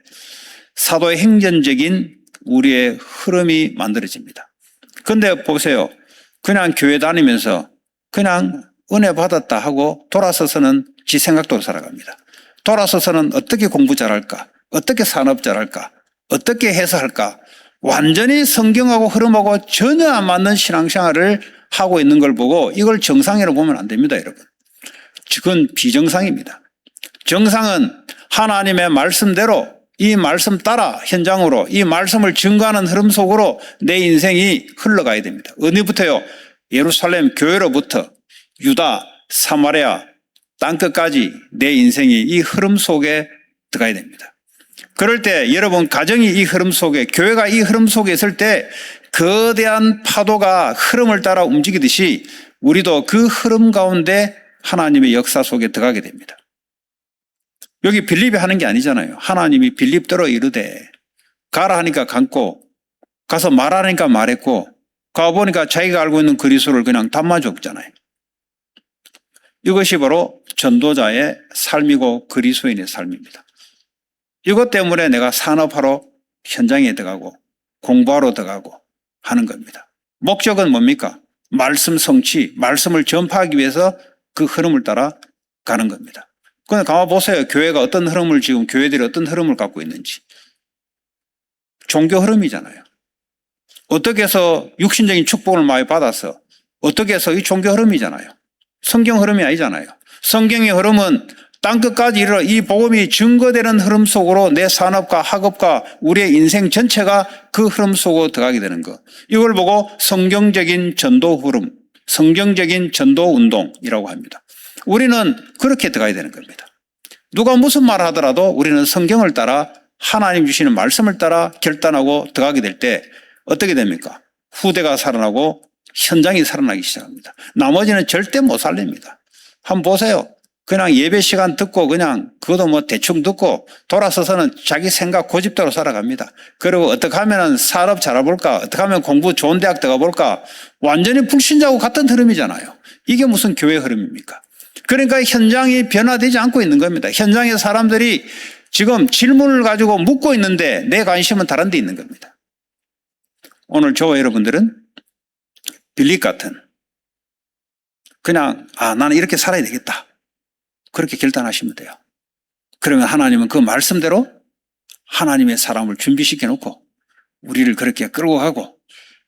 사도의 행전적인 우리의 흐름이 만들어집니다. 그런데 보세요. 그냥 교회 다니면서 그냥 은혜 받았다 하고 돌아서서는 지 생각대로 살아갑니다. 돌아서서는 어떻게 공부 잘할까? 어떻게 산업 잘할까? 어떻게 해서 할까? 완전히 성경하고 흐름하고 전혀 안 맞는 신앙생활을 하고 있는 걸 보고 이걸 정상이라고 보면 안 됩니다, 여러분. 그건 비정상입니다. 정상은 하나님의 말씀대로 이 말씀 따라 현장으로 이 말씀을 증거하는 흐름 속으로 내 인생이 흘러가야 됩니다. 어디부터요? 예루살렘 교회로부터 유다, 사마리아, 땅끝까지 내 인생이 이 흐름 속에 들어가야 됩니다. 그럴 때 여러분 가정이 이 흐름 속에, 교회가 이 흐름 속에 있을 때 거대한 파도가 흐름을 따라 움직이듯이 우리도 그 흐름 가운데 하나님의 역사 속에 들어가게 됩니다. 여기 빌립이 하는 게 아니잖아요. 하나님이 빌립대로 이르되 가라 하니까 갔고 가서 말하니까 말했고 가보니까 자기가 알고 있는 그리스도를 그냥 담아 줬잖아요. 이것이 바로 전도자의 삶이고 그리스도인의 삶입니다. 이것 때문에 내가 산업하러 현장에 들어가고 공부하러 들어가고 하는 겁니다. 목적은 뭡니까? 말씀 성취, 말씀을 전파하기 위해서 그 흐름을 따라 가는 겁니다. 그런데 가만 보세요. 교회가 어떤 흐름을 지금 교회들이 어떤 흐름을 갖고 있는지. 종교 흐름이잖아요. 어떻게 해서 육신적인 축복을 많이 받아서 어떻게 해서 이 종교 흐름이잖아요. 성경 흐름이 아니잖아요. 성경의 흐름은 땅끝까지 이르러 이 복음이 증거되는 흐름 속으로 내 산업과 학업과 우리의 인생 전체가 그 흐름 속으로 들어가게 되는 것. 이걸 보고 성경적인 전도 흐름, 성경적인 전도 운동이라고 합니다. 우리는 그렇게 들어가야 되는 겁니다. 누가 무슨 말을 하더라도 우리는 성경을 따라 하나님 주시는 말씀을 따라 결단하고 들어가게 될 때 어떻게 됩니까? 후대가 살아나고 현장이 살아나기 시작합니다. 나머지는 절대 못 살립니다. 한번 보세요. 그냥 예배 시간 듣고 그냥 그것도 뭐 대충 듣고 돌아서서는 자기 생각 고집대로 살아갑니다. 그리고 어떻게 하면 사업 잘해볼까? 어떻게 하면 공부 좋은 대학 들어가볼까? 완전히 불신자하고 같은 흐름이잖아요. 이게 무슨 교회 흐름입니까? 그러니까 현장이 변화되지 않고 있는 겁니다. 현장의 사람들이 지금 질문을 가지고 묻고 있는데 내 관심은 다른 데 있는 겁니다. 오늘 저와 여러분들은 빌립 같은 그냥 나는 이렇게 살아야 되겠다. 그렇게 결단하시면 돼요. 그러면 하나님은 그 말씀대로 하나님의 사람을 준비시켜 놓고 우리를 그렇게 끌고 가고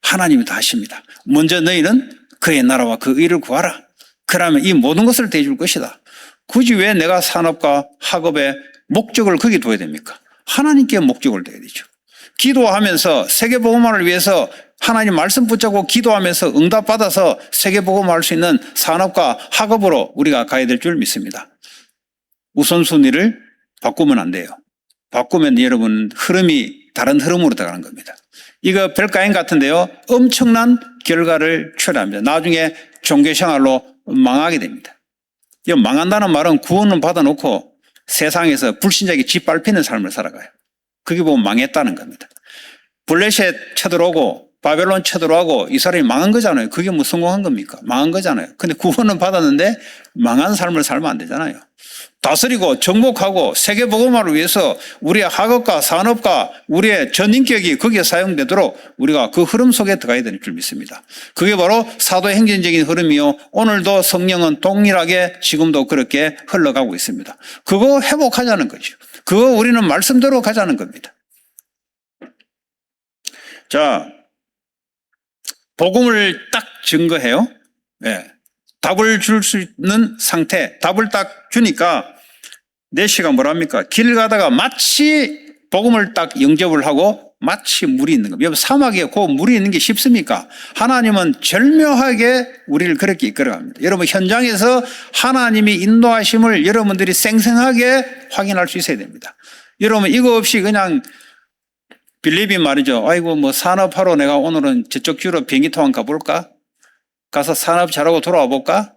하나님이 다 하십니다. 먼저 너희는 그의 나라와 그 의를 구하라. 그러면 이 모든 것을 대줄 것이다. 굳이 왜 내가 산업과 학업의 목적을 거기 둬야 됩니까? 하나님께 목적을 둬야 되죠. 기도하면서 세계복음화를 위해서 하나님 말씀 붙잡고 기도하면서 응답받아서 세계복음화할 수 있는 산업과 학업으로 우리가 가야 될 줄 믿습니다. 우선순위를 바꾸면 안 돼요. 바꾸면 여러분 흐름이 다른 흐름으로 들어가는 겁니다. 이거 별가인 같은데요. 엄청난 결과를 초래합니다. 나중에 종교생활로 망하게 됩니다. 이 망한다는 말은 구원은 받아놓고 세상에서 불신자에게 짓밟히는 삶을 살아가요. 그게 보면 망했다는 겁니다. 블레셋 쳐들어오고 바벨론 쳐들어오고 이 사람이 망한 거잖아요. 그게 뭐 성공한 겁니까? 망한 거잖아요. 근데 구원은 받았는데 망한 삶을 살면 안 되잖아요. 다스리고 정복하고 세계복음화를 위해서 우리의 학업과 산업과 우리의 전인격이 거기에 사용되도록 우리가 그 흐름 속에 들어가야 되는 줄 믿습니다. 그게 바로 사도행전적인 흐름이요. 오늘도 성령은 동일하게 지금도 그렇게 흘러가고 있습니다. 그거 회복하자는 거죠. 그거 우리는 말씀대로 가자는 겁니다. 자, 복음을 딱 증거해요. 네. 답을 줄 수 있는 상태, 답을 딱 주니까 내시가 뭐랍니까? 길 가다가 마치 복음을 딱 영접을 하고 마치 물이 있는 겁니다. 여러분 사막에 그 물이 있는 게 쉽습니까? 하나님은 절묘하게 우리를 그렇게 이끌어갑니다. 여러분 현장에서 하나님이 인도하심을 여러분들이 생생하게 확인할 수 있어야 됩니다. 여러분 이거 없이 그냥 빌립이 말이죠. 아이고 뭐 산업하러 내가 오늘은 저쪽 주로 비행기 타고 가볼까? 가서 산업 잘하고 돌아와 볼까?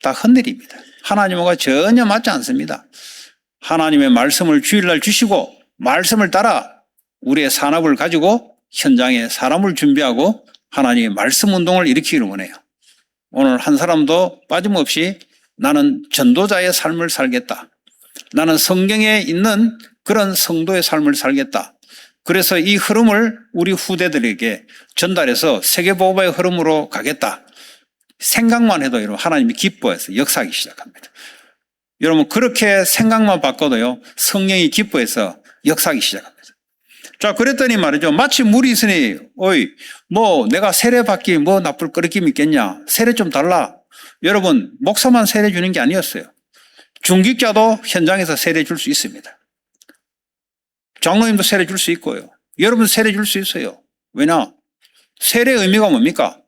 다 헛일입니다. 하나님과 전혀 맞지 않습니다. 하나님의 말씀을 주일날 주시고 말씀을 따라 우리의 산업을 가지고 현장에 사람을 준비하고 하나님의 말씀 운동을 일으키기를 원해요. 오늘 한 사람도 빠짐없이 나는 전도자의 삶을 살겠다. 나는 성경에 있는 그런 성도의 삶을 살겠다. 그래서 이 흐름을 우리 후대들에게 전달해서 세계보고의 흐름으로 가겠다. 생각만 해도 여러분 하나님이 기뻐해서 역사하기 시작합니다. 여러분 그렇게 생각만 바꿔도요 성령이 기뻐해서 역사하기 시작합니다. 자 그랬더니 말이죠. 마치 물이 있으니 어이 뭐 내가 세례 받기 뭐 나쁠 거리낌 있겠냐. 세례 좀 달라. 여러분 목사만 세례 주는 게 아니었어요. 중직자도 현장에서 세례 줄 수 있습니다. 장로님도 세례 줄 수 있고요. 여러분 세례 줄 수 있어요. 왜냐? 세례의 의미가 뭡니까?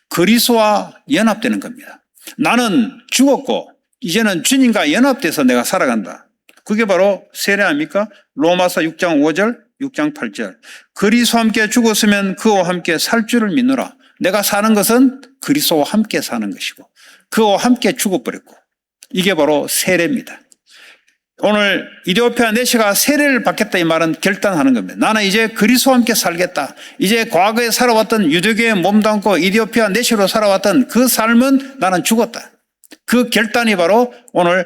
그리스도와 연합되는 겁니다. 나는 죽었고 이제는 주님과 연합돼서 내가 살아간다. 그게 바로 세례 아닙니까? 로마서 6장 5절, 6장 8절. 그리스도와 함께 죽었으면 그와 함께 살 줄을 믿노라. 내가 사는 것은 그리스도와 함께 사는 것이고 그와 함께 죽어버렸고 이게 바로 세례입니다. 오늘 이디오피아 내시가 세례를 받겠다 이 말은 결단하는 겁니다. 나는 이제 그리스도와 함께 살겠다. 이제 과거에 살아왔던 유대교에 몸담고 이디오피아 내시로 살아왔던 그 삶은 나는 죽었다. 그 결단이 바로 오늘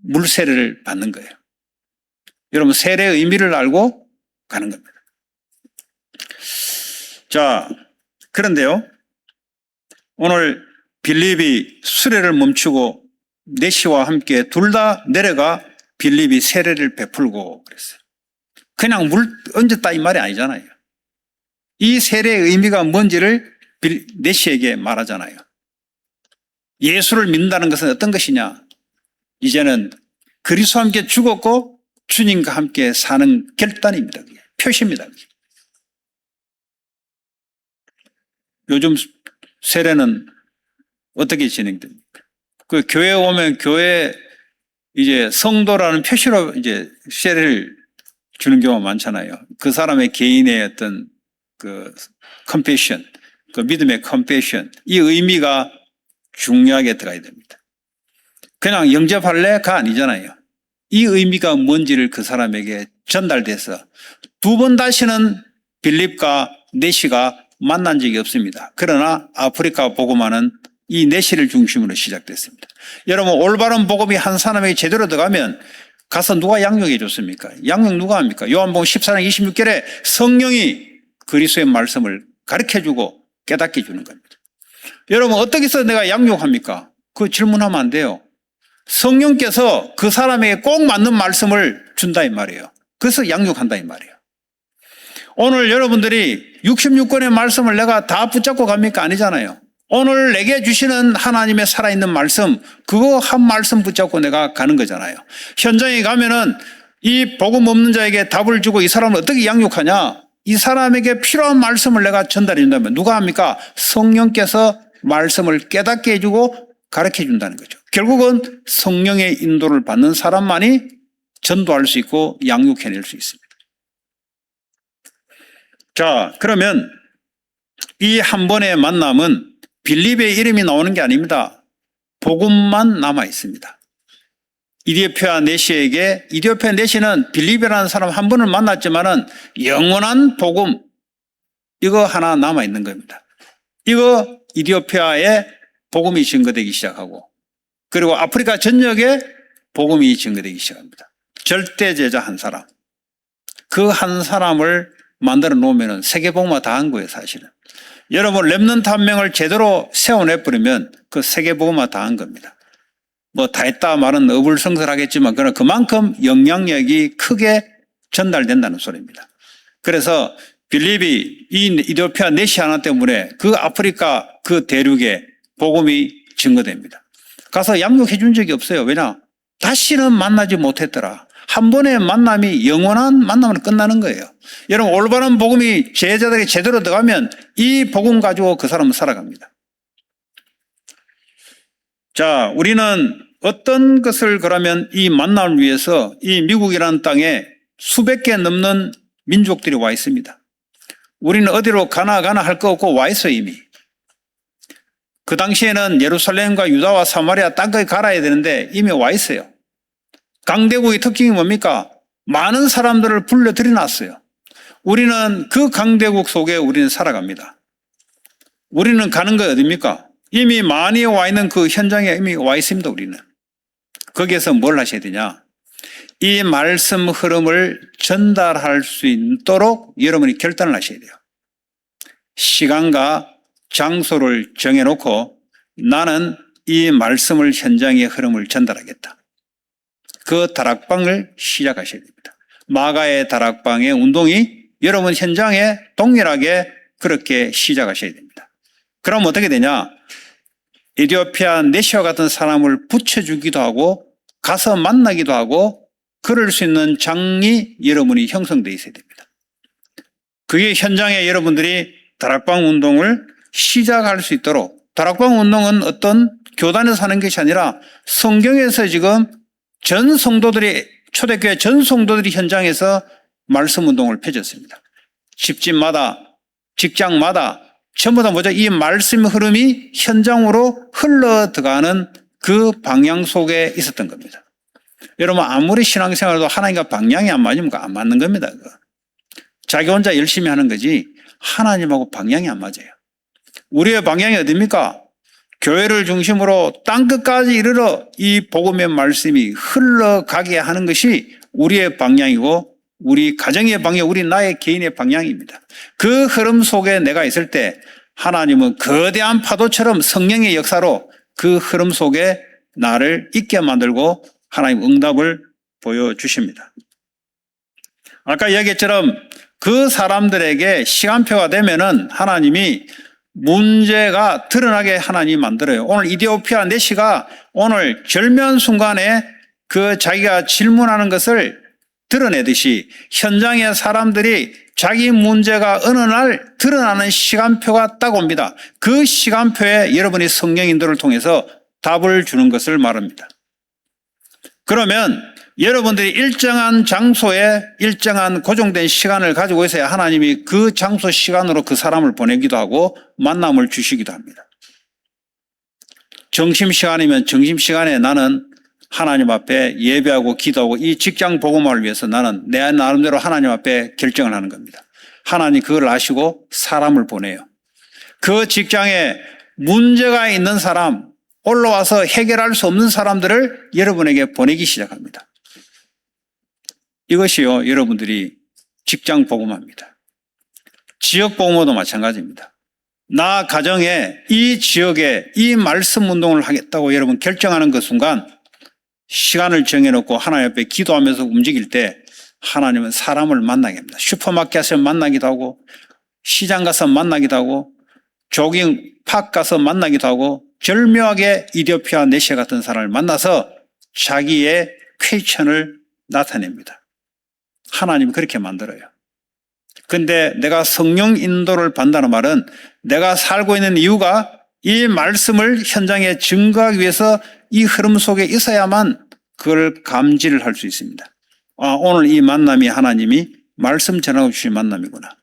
물세례를 받는 거예요. 여러분 세례의 의미를 알고 가는 겁니다. 자, 그런데요. 오늘 빌립이 수레를 멈추고 내시와 함께 둘 다 내려가 빌립이 세례를 베풀고 그랬어요. 그냥 물 얹었다 이 말이 아니잖아요. 이 세례의 의미가 뭔지를 내시에게 말하잖아요. 예수를 믿는다는 것은 어떤 것이냐? 이제는 그리스도와 함께 죽었고 주님과 함께 사는 결단입니다. 표시입니다. 요즘 세례는 어떻게 진행됩니까? 그 교회 오면 교회 이제 성도라는 표시로 이제 세례를 주는 경우가 많잖아요. 그 사람의 개인의 어떤 그 confession, 그 믿음의 confession, 이 의미가 중요하게 들어가야 됩니다. 그냥 영접할래가 아니잖아요. 이 의미가 뭔지를 그 사람에게 전달돼서 두 번 다시는 빌립과 내시가 만난 적이 없습니다. 그러나 아프리카 복음화는 이 내시를 중심으로 시작됐습니다. 여러분, 올바른 복음이 한 사람에게 제대로 들어가면 가서 누가 양육해 줬습니까? 양육 누가 합니까? 요한복음 14장 26절에 성령이 그리스도의 말씀을 가르쳐주고 깨닫게 해주는 겁니다. 여러분, 어떻게 해서 내가 양육합니까? 그 질문하면 안 돼요. 성령께서 그 사람에게 꼭 맞는 말씀을 준다 이 말이에요. 그래서 양육한다 이 말이에요. 오늘 여러분들이 66권의 말씀을 내가 다 붙잡고 갑니까? 아니잖아요. 오늘 내게 주시는 하나님의 살아있는 말씀, 그거 한 말씀 붙잡고 내가 가는 거잖아요. 현장에 가면은 이 복음 없는 자에게 답을 주고 이 사람을 어떻게 양육하냐? 이 사람에게 필요한 말씀을 내가 전달해 준다면 누가 합니까? 성령께서 말씀을 깨닫게 해주고 가르쳐 준다는 거죠. 결국은 성령의 인도를 받는 사람만이 전도할 수 있고 양육해낼 수 있습니다. 자, 그러면 이 한 번의 만남은 빌립의 이름이 나오는 게 아닙니다. 복음만 남아 있습니다. 이디오피아 내시에게, 이디오피아 내시는 빌립이라는 사람 한 번을 만났지만은 영원한 복음, 이거 하나 남아 있는 겁니다. 이거 이디오피아에 복음이 증거되기 시작하고, 그리고 아프리카 전역에 복음이 증거되기 시작합니다. 절대 제자 한 사람. 그 한 사람을 만들어 놓으면 세계복음화 다 한 거예요, 사실은. 여러분, 렘넌트 한 명을 제대로 세워내버리면 그 세계복음화 다 한 겁니다. 뭐 다 했다 말은 어불성설하겠지만 그러나 그만큼 영향력이 크게 전달된다는 소리입니다. 그래서 빌립이 이 이디오피아 내시 하나 때문에 그 아프리카 그 대륙에 복음이 증거됩니다. 가서 양육해 준 적이 없어요. 왜냐? 다시는 만나지 못했더라. 한 번의 만남이 영원한 만남으로 끝나는 거예요. 여러분, 올바른 복음이 제자들에게 제대로 들어가면 이 복음 가지고 그 사람은 살아갑니다. 자, 우리는 어떤 것을 그러면 이 만남을 위해서 이 미국이라는 땅에 수백 개 넘는 민족들이 와 있습니다. 우리는 어디로 가나 할 거 없고 와 있어요, 이미. 그 당시에는 예루살렘과 유다와 사마리아 땅까지 갈아야 되는데 이미 와 있어요. 강대국의 특징이 뭡니까? 많은 사람들을 불러들여 놨어요. 우리는 그 강대국 속에 우리는 살아갑니다. 우리는 가는 거 어디입니까? 이미 많이 와 있는 그 현장에 이미 와 있습니다, 우리는. 거기에서 뭘 하셔야 되냐? 이 말씀 흐름을 전달할 수 있도록 여러분이 결단을 하셔야 돼요. 시간과 장소를 정해놓고 나는 이 말씀을 현장의 흐름을 전달하겠다. 그 다락방을 시작하셔야 됩니다. 마가의 다락방의 운동이 여러분 현장에 동일하게 그렇게 시작하셔야 됩니다. 그럼 어떻게 되냐? 이디오피아 내시와 같은 사람을 붙여주기도 하고 가서 만나기도 하고 그럴 수 있는 장이 여러분이 형성되어 있어야 됩니다. 그게 현장에 여러분들이 다락방 운동을 시작할 수 있도록, 다락방 운동은 어떤 교단에서 하는 것이 아니라 성경에서 지금 전 성도들이, 초대교회 전 성도들이 현장에서 말씀 운동을 펼쳤습니다. 집집마다, 직장마다 전부 다 뭐죠? 이 말씀 흐름이 현장으로 흘러 들어가는 그 방향 속에 있었던 겁니다. 여러분, 아무리 신앙생활도 하나님과 방향이 안 맞으면 안 맞는 겁니다. 그거. 자기 혼자 열심히 하는 거지 하나님하고 방향이 안 맞아요. 우리의 방향이 어디입니까? 교회를 중심으로 땅끝까지 이르러 이 복음의 말씀이 흘러가게 하는 것이 우리의 방향이고 우리 가정의 방향, 우리 나의 개인의 방향입니다. 그 흐름 속에 내가 있을 때 하나님은 거대한 파도처럼 성령의 역사로 그 흐름 속에 나를 있게 만들고 하나님 응답을 보여주십니다. 아까 얘기했처럼 그 사람들에게 시간표가 되면은 하나님이 문제가 드러나게 하나님이 만들어요. 오늘 이디오피아 내시가 오늘 절묘한 순간에 그 자기가 질문하는 것을 드러내듯이 현장의 사람들이 자기 문제가 어느 날 드러나는 시간표가 딱 옵니다. 그 시간표에 여러분이 성령 인도를 통해서 답을 주는 것을 말합니다. 그러면 여러분들이 일정한 장소에 일정한 고정된 시간을 가지고 있어야 하나님이 그 장소 시간으로 그 사람을 보내기도 하고 만남을 주시기도 합니다. 점심시간이면 점심시간에 나는 하나님 앞에 예배하고 기도하고 이 직장 복음화를 위해서 나는 내 나름대로 하나님 앞에 결정을 하는 겁니다. 하나님 그걸 아시고 사람을 보내요. 그 직장에 문제가 있는 사람, 올라와서 해결할 수 없는 사람들을 여러분에게 보내기 시작합니다. 이것이요, 여러분들이 직장 복음화입니다. 지역 복음화도 마찬가지입니다. 나 가정에 이 지역에 이 말씀 운동을 하겠다고 여러분 결정하는 그 순간 시간을 정해놓고 하나님 앞에 기도하면서 움직일 때 하나님은 사람을 만나게 합니다. 슈퍼마켓에서 만나기도 하고 시장 가서 만나기도 하고 조깅 팍 가서 만나기도 하고 절묘하게 이디오피아 내시아 같은 사람을 만나서 자기의 퀘이션을 나타냅니다. 하나님이 그렇게 만들어요. 근데 내가 성령 인도를 받는다는 말은 내가 살고 있는 이유가 이 말씀을 현장에 증거하기 위해서 이 흐름 속에 있어야만 그걸 감지를 할 수 있습니다. 아, 오늘 이 만남이 하나님이 말씀 전하고 주신 만남이구나.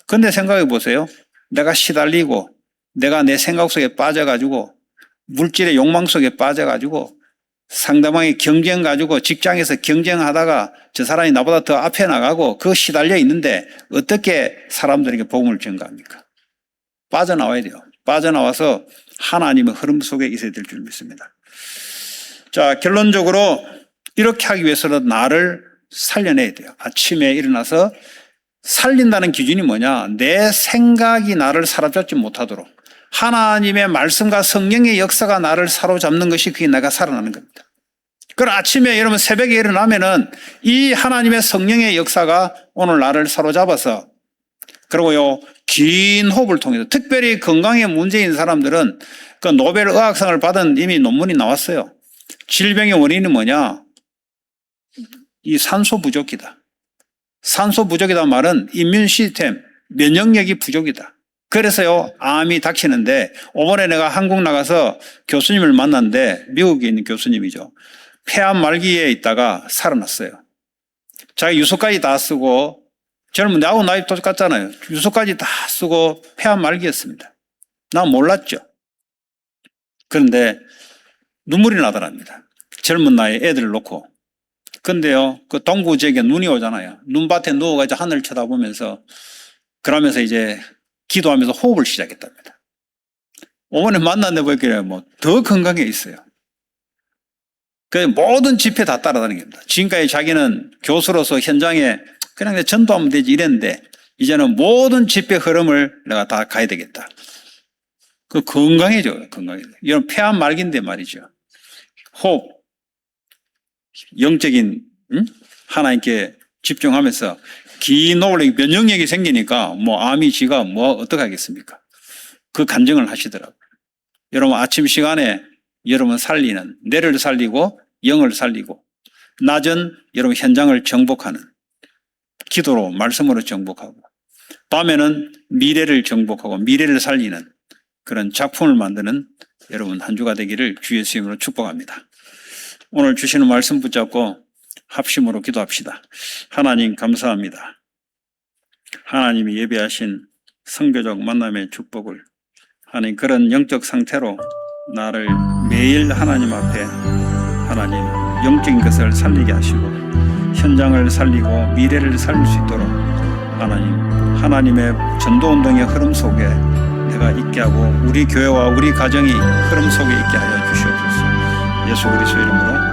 근데 생각해 보세요. 내가 시달리고 내가 내 생각 속에 빠져가지고 물질의 욕망 속에 빠져가지고 상대방의 경쟁 가지고 직장에서 경쟁하다가 저 사람이 나보다 더 앞에 나가고 그 시달려 있는데 어떻게 사람들에게 복음을 전가합니까? 빠져나와야 돼요. 빠져나와서 하나님의 흐름 속에 있어야 될 줄 믿습니다. 자, 결론적으로 이렇게 하기 위해서는 나를 살려내야 돼요. 아침에 일어나서 살린다는 기준이 뭐냐? 내 생각이 나를 사로잡지 못하도록 하나님의 말씀과 성령의 역사가 나를 사로잡는 것이 그게 내가 살아나는 겁니다. 그럼 아침에 여러분 새벽에 일어나면은 이 하나님의 성령의 역사가 오늘 나를 사로잡아서 그리고요 긴 호흡을 통해서 특별히 건강에 문제 있는 사람들은 그 노벨 의학상을 받은 이미 논문이 나왔어요. 질병의 원인은 뭐냐? 이 산소 부족이다. 산소 부족이다 말은 이뮨 시스템, 면역력이 부족이다. 그래서요, 암이 닥치는데, 이번에 내가 한국 나가서 교수님을 만났는데, 미국에 있는 교수님이죠. 폐암 말기에 있다가 살아났어요. 자기 유서까지 다 쓰고, 젊은 나하고 나이 똑같잖아요. 유서까지 다 쓰고 폐암 말기였습니다. 난 몰랐죠. 그런데 눈물이 나더랍니다. 젊은 나이에 애들을 놓고. 근데요, 그 동부 지역에 눈이 오잖아요. 눈밭에 누워가지고 하늘을 쳐다보면서, 그러면서 이제 기도하면서 호흡을 시작했답니다. 어머니 만났는데 보니까 더 건강해 있어요. 그 모든 집회 다 따라다니는 겁니다. 지금까지 자기는 교수로서 현장에 그냥 전도하면 되지 이랬는데, 이제는 모든 집회 흐름을 내가 다 가야 되겠다. 그 건강해져요, 건강해져. 이런 폐암 말기인데 말이죠. 호흡, 영적인, 하나님께 집중하면서 긴 호흡을 면역력이 생기니까 암이 지가 어떻게 하겠습니까? 그 간증을 하시더라고요. 여러분 아침 시간에 여러분 살리는, 뇌를 살리고 영을 살리고 낮은 여러분 현장을 정복하는 기도로 말씀으로 정복하고 밤에는 미래를 정복하고 미래를 살리는 그런 작품을 만드는 여러분 한 주가 되기를 주 예수의 이름으로 축복합니다. 오늘 주시는 말씀 붙잡고 합심으로 기도합시다. 하나님 감사합니다. 하나님이 예배하신 성교적 만남의 축복을 하나님 그런 영적 상태로 나를 매일 하나님 앞에 하나님 영적인 것을 살리게 하시고 현장을 살리고 미래를 살릴 수 있도록 하나님의 전도운동의 흐름 속에 내가 있게 하고 우리 교회와 우리 가정이 흐름 속에 있게 하여 주시옵소서. 예수 그리스도 이름으로